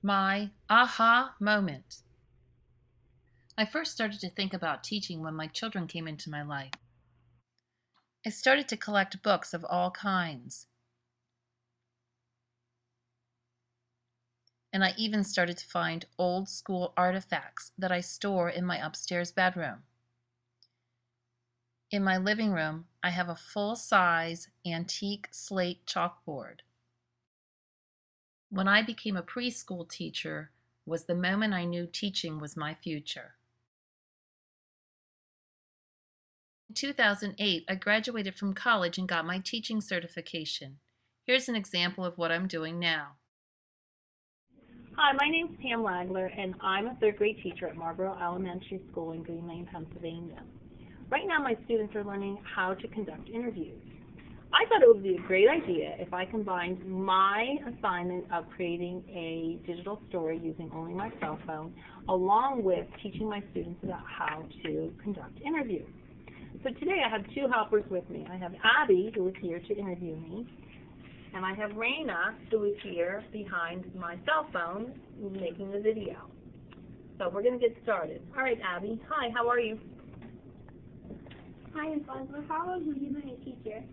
My aha moment. I first started to think about teaching when my children came into my life. I started to collect books of all kinds. And I even started to find old school artifacts that I store in my upstairs bedroom. In my living room, I have a full-size antique slate chalkboard. When I became a preschool teacher was the moment I knew teaching was my future. In 2008, I graduated from college and got my teaching certification. Here's an example of what I'm doing now. Hi, my name is Pam Lagler, and I'm a third grade teacher at Marlboro Elementary School in Green Lane, Pennsylvania. Right now my students are learning how to conduct interviews. I thought it would be a great idea if I combined my assignment of creating a digital story using only my cell phone, along with teaching my students about how to conduct interviews. So today I have two helpers with me. I have Abby, who is here to interview me, and I have Raina, who is here behind my cell phone making the video. So we're going to get started. All right, Abby. Hi, how are you? Hi, I'm fine. How old were you my teacher?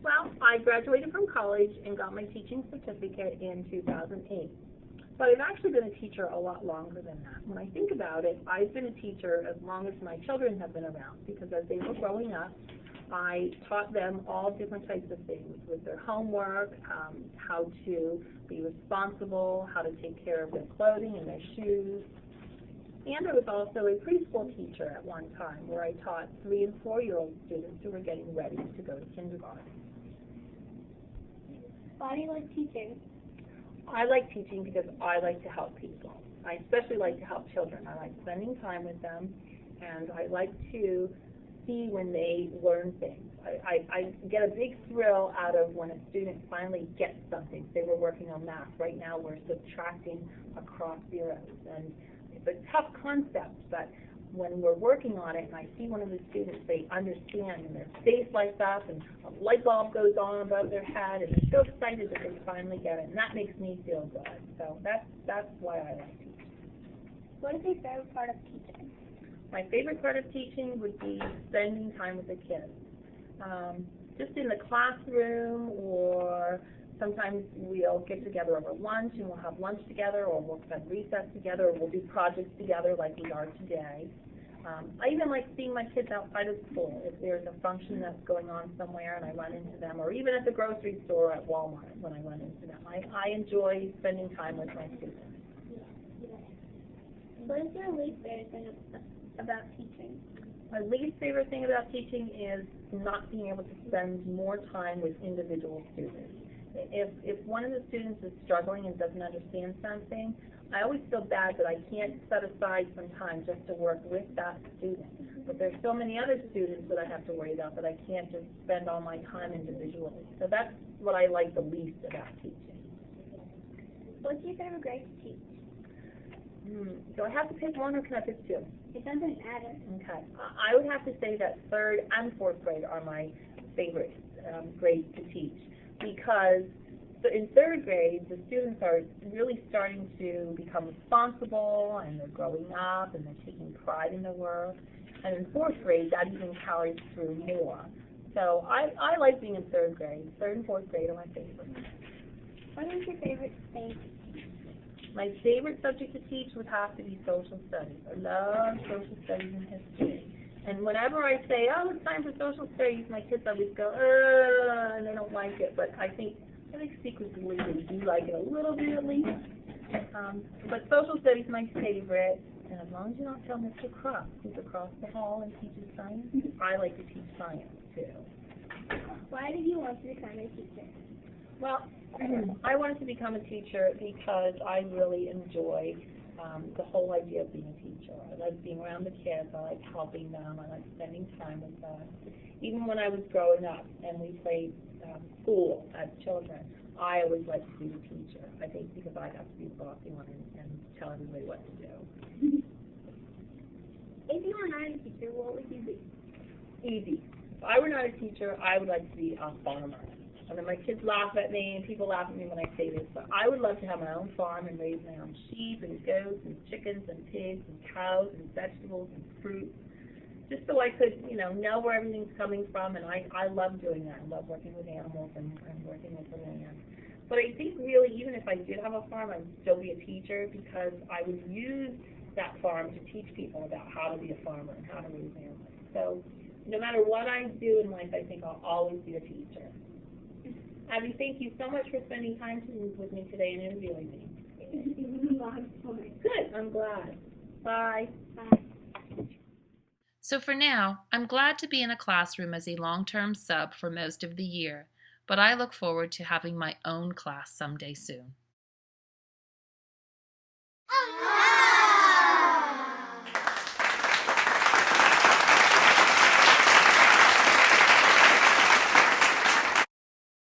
Well, I graduated from college and got my teaching certificate in 2008. But I've actually been a teacher a lot longer than that. When I think about it, I've been a teacher as long as my children have been around, because as they were growing up, I taught them all different types of things with their homework, how to be responsible, how to take care of their clothing and their shoes. And I was also a preschool teacher at one time, where I taught 3- and 4-year-old students who were getting ready to go to kindergarten. Why do you like teaching? I like teaching because I like to help people. I especially like to help children. I like spending time with them, and I like to see when they learn things. I get a big thrill out of when a student finally gets something. Say we're working on math. Right now we're subtracting across zeros, and it's a tough concept, but when we're working on it and I see one of the students, they understand and their face lights up and a light bulb goes on above their head and they're so excited that they finally get it, and that makes me feel good. So that's why I like teaching. What is your favorite part of teaching? My favorite part of teaching would be spending time with the kids. Just in the classroom, or sometimes we'll get together over lunch and we'll have lunch together, or we'll spend recess together, or we'll do projects together like we are today. I even like seeing my kids outside of school. If there's a function that's going on somewhere and I run into them, or even at the grocery store at Walmart when I run into them. I enjoy spending time with my students. What is your least favorite thing about teaching? My least favorite thing about teaching is not being able to spend more time with individual students. If one of the students is struggling and doesn't understand something, I always feel bad that I can't set aside some time just to work with that student. But there's so many other students that I have to worry about that I can't just spend all my time individually. So that's what I like the least about teaching. What's your favorite grade to teach? Do I have to pick one, or can I pick two? It doesn't matter. Okay. I would have to say that 3rd and 4th grade are my favorite grades to teach, because in 3rd grade, the students are really starting to become responsible, and they're growing up, and they're taking pride in their work. And in 4th grade, that even carries through more. So I like being in 3rd grade. 3rd and 4th grade are my favorite. What is your favorite thing? My favorite subject to teach would have to be social studies. I love social studies and history. And whenever I say, oh, it's time for social studies, my kids always go, and they don't like it. But I think secretly they do like it a little bit at least. But social studies is my favorite. And as long as you don't tell Mr. Cross, who's across the hall and teaches science, I like to teach science too. Why did you want to become a teacher? Well, I wanted to become a teacher because I really enjoy the whole idea of being a teacher. I like being around the kids. I like helping them. I like spending time with them. Even when I was growing up and we played school as children, I always liked to be a teacher. I think because I got to be the bossy one and tell everybody what to do. If you were not a teacher, what would you be? Easy. If I were not a teacher, I would like to be a farmer. And then my kids laugh at me, and people laugh at me when I say this, but I would love to have my own farm and raise my own sheep and goats and chickens and pigs and cows and vegetables and fruit, just so I could, know where everything's coming from, and I love doing that. I love working with animals and working with the land. But I think really, even if I did have a farm, I would still be a teacher, because I would use that farm to teach people about how to be a farmer and how to raise animals. So no matter what I do in life, I think I'll always be a teacher. Abby, thank you so much for spending time with me today and interviewing me. Good, I'm glad. Bye. Bye. So for now, I'm glad to be in a classroom as a long-term sub for most of the year, but I look forward to having my own class someday soon.